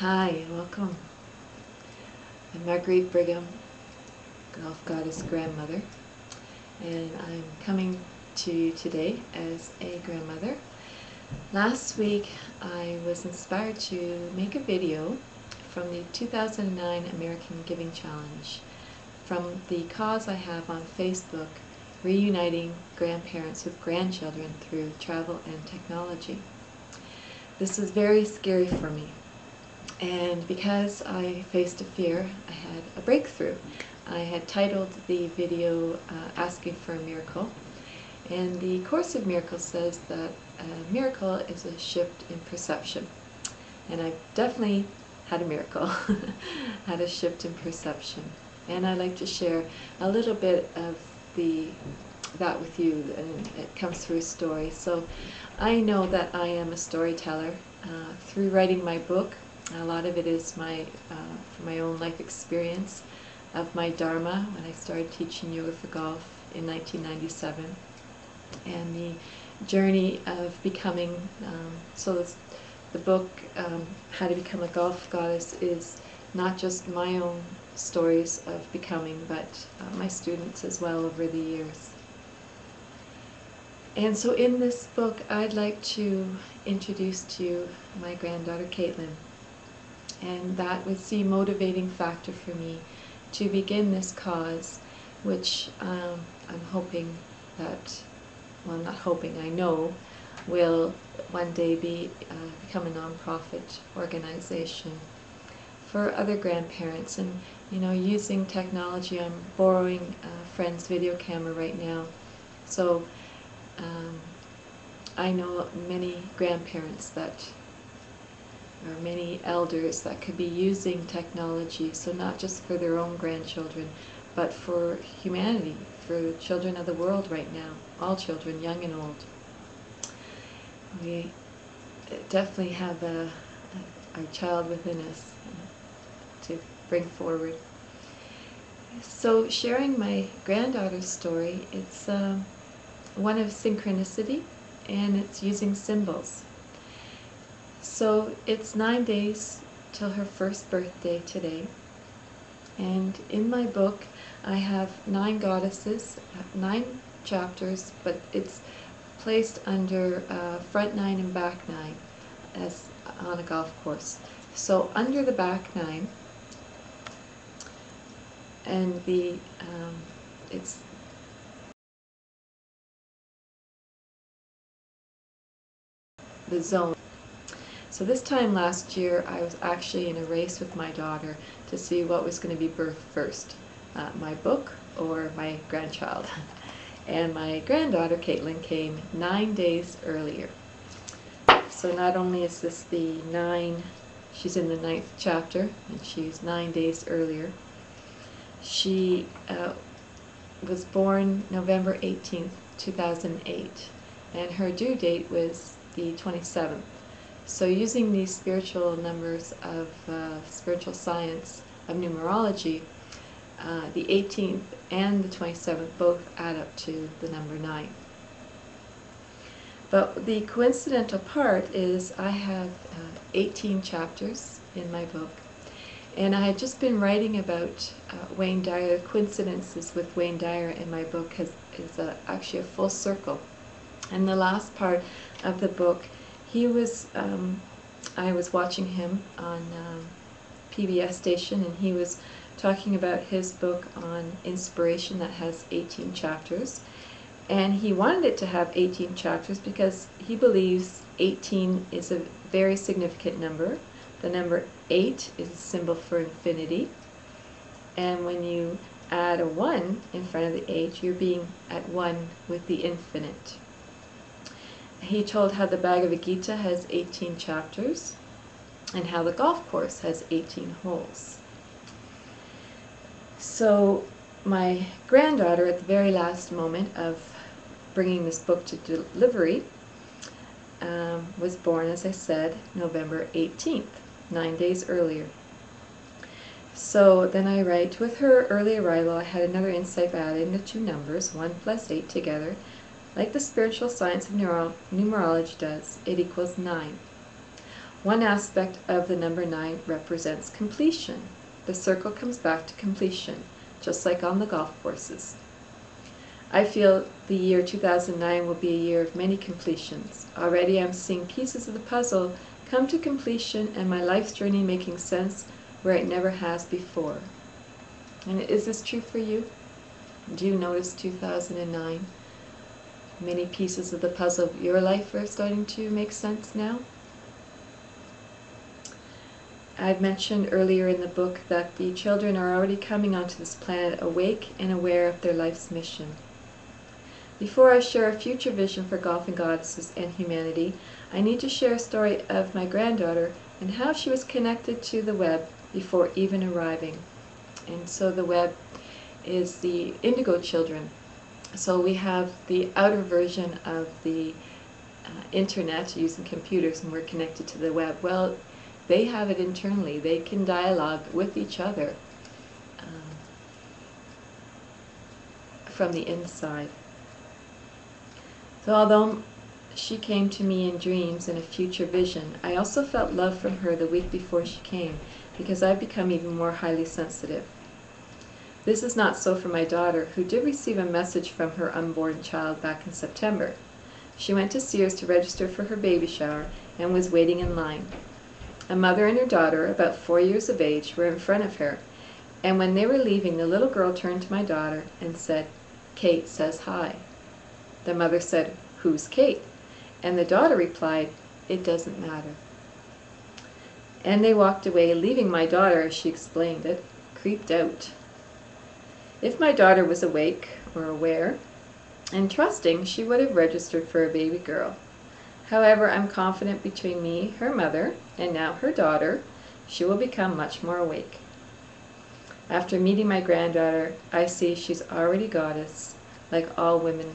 Hi, welcome. I'm Margarit Brigham, Golf Goddess grandmother, and I'm coming to you today as a grandmother. Last week I was inspired to make a video from the 2009 American Giving Challenge from the cause I have on Facebook, Reuniting Grandparents with Grandchildren Through Travel and Technology. This was very scary for me. And because I faced a fear, I had a breakthrough. I had titled the video Asking for a Miracle. And the Course of Miracles says that a miracle is a shift in perception. And I definitely had a miracle, had a shift in perception. And I'd like to share a little bit of that with you, and it comes through a story. So I know that I am a storyteller. Through writing my book, a lot of it is from my own life experience of my Dharma when I started teaching yoga for golf in 1997, and the journey of becoming. The book, How to Become a Golf Goddess, is not just my own stories of becoming, but my students as well over the years. And so in this book, I'd like to introduce to you my granddaughter Caitlin. And that was the motivating factor for me to begin this cause, which I'm hoping that, well, not hoping, I know, will one day become a non-profit organization for other grandparents. And, you know, using technology, I'm borrowing a friend's video camera right now. So I know many grandparents or many elders that could be using technology, so not just for their own grandchildren, but for humanity, for the children of the world right now, all children, young and old. We definitely have a child within us to bring forward. So sharing my granddaughter's story, it's one of synchronicity, and it's using symbols. So it's 9 days till her first birthday today, and in my book I have 9 goddesses, 9 chapters, but it's placed under front 9 and back 9 as on a golf course. So under the back 9, and it's the zone. So this time last year, I was actually in a race with my daughter to see what was going to be birthed first, my book or my grandchild. And my granddaughter, Caitlin, came 9 days earlier. So not only is this the 9, she's in the 9th chapter, and she's 9 days earlier. She was born November 18th, 2008, and her due date was the 27th. So using these spiritual numbers of spiritual science of numerology, the 18th and the 27th both add up to the number 9. But the coincidental part is I have 18 chapters in my book, and I had just been writing about Wayne Dyer. Coincidences with Wayne Dyer in my book is actually a full circle. And the last part of the book, he was, I was watching him on PBS station, and he was talking about his book on inspiration that has 18 chapters. And he wanted it to have 18 chapters because he believes 18 is a very significant number. The number 8 is a symbol for infinity. And when you add a 1 in front of the 8, you're being at one with the infinite. He told how the Bhagavad Gita has 18 chapters and how the golf course has 18 holes. So my granddaughter, at the very last moment of bringing this book to delivery, was born, as I said, November 18th, 9 days earlier. So then I write, with her early arrival, I had another insight by adding the 2 numbers, 1 plus 8 together. Like the spiritual science of numerology does, it equals 9. One aspect of the number 9 represents completion. The circle comes back to completion, just like on the golf courses. I feel the year 2009 will be a year of many completions. Already I'm seeing pieces of the puzzle come to completion and my life's journey making sense where it never has before. And is this true for you? Do you notice 2009? Many pieces of the puzzle of your life are starting to make sense now? I've mentioned earlier in the book that the children are already coming onto this planet awake and aware of their life's mission. Before I share a future vision for golf and goddesses and humanity, I need to share a story of my granddaughter and how she was connected to the web before even arriving. And so the web is the indigo children. So we have the outer version of the internet using computers, and we're connected to the web. Well, they have it internally. They can dialogue with each other from the inside. So although she came to me in dreams in a future vision, I also felt love from her the week before she came, because I've become even more highly sensitive. This is not so for my daughter, who did receive a message from her unborn child back in September. She went to Sears to register for her baby shower and was waiting in line. A mother and her daughter, about 4 years of age, were in front of her, and when they were leaving, the little girl turned to my daughter and said, "Kate says hi." The mother said, "Who's Kate?" And the daughter replied, "It doesn't matter." And they walked away, leaving my daughter, as she explained it, creeped out. If my daughter was awake or aware and trusting, she would have registered for a baby girl. However, I'm confident between me, her mother, and now her daughter, she will become much more awake. After meeting my granddaughter, I see she's already goddess, like all women